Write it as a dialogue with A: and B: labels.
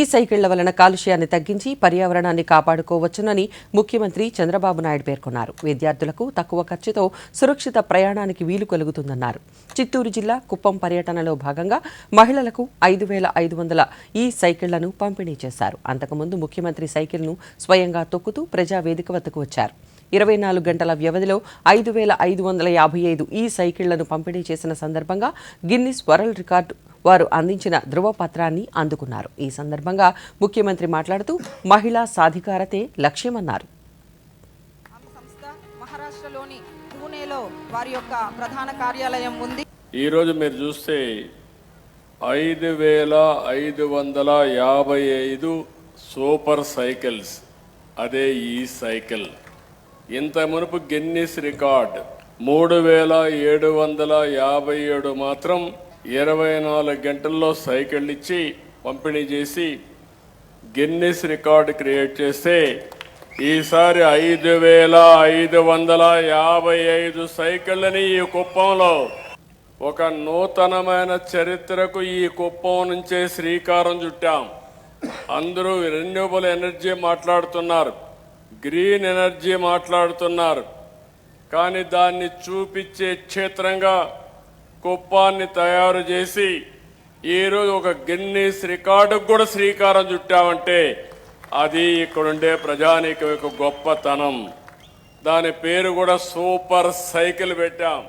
A: ఈ సైకిళ్ల వలన కాలుష్యాన్ని తగ్గించి పర్యావరణాన్ని కాపాడుకోవచ్చునని ముఖ్యమంత్రి చంద్రబాబు నాయుడు పేర్కొన్నారు. విద్యార్థులకు తక్కువ ఖర్చుతో సురక్షిత ప్రయాణానికి వీలు కలుగుతుందన్నారు. చిత్తూరు జిల్లా కుప్పం పర్యటనలో భాగంగా మహిళలకు 5,500 ఈ సైకిళ్లను పంపిణీ చేశారు. అంతకుముందు ముఖ్యమంత్రి సైకిల్ను స్వయంగా తొక్కుతూ ప్రజావేదిక వద్దకు వచ్చారు. 24 గంటల వ్యవధిలో 5,555 ఈ సైకిళ్లను పంపిణీ చేసిన సందర్భంగా గిన్నిస్ వరల్డ్ రికార్డు వారు అందించిన ధృవపత్రాన్ని అందుకున్నారు. ఈ సందర్భంగా ముఖ్యమంత్రి మాట్లాడుతూ మహిళా సాధికారతే లక్ష్యమన్నారు.
B: మహారాష్ట్రలోని పూణేలో వారి యొక్క ప్రధాన కార్యాలయం ఉంది.
C: ఈ రోజు మీరు చూస్తే 5,555 సూపర్ సైకిల్స్, అదే ఈ సైకిల్. ఇంత మునుపు గిన్నిస్ రికార్డ్ 3,757 మాత్రం 24 గంటల్లో సైకిల్ ఇచ్చి పంపిణీ చేసి గిన్నిస్ రికార్డు క్రియేట్ చేస్తే ఈసారి 5,555 సైకిళ్ళని ఈ కుప్పంలో ఒక నూతనమైన చరిత్రకు ఈ కుప్పం నుంచే శ్రీకారం చుట్టాం. అందరూ రెన్యూబుల్ ఎనర్జీ మాట్లాడుతున్నారు, గ్రీన్ ఎనర్జీ మాట్లాడుతున్నారు, కానీ దాన్ని చూపించే క్షేత్రంగా కుప్పాన్ని తయారు చేసి ఈరోజు ఒక గిన్నిస్ రికార్డుకు కూడా శ్రీకారం చుట్టామంటే అది ఇక్కడుండే ప్రజానీకం యొక్క గొప్పతనం. దాని పేరు కూడా సూపర్ సైకిల్ పెట్టాం.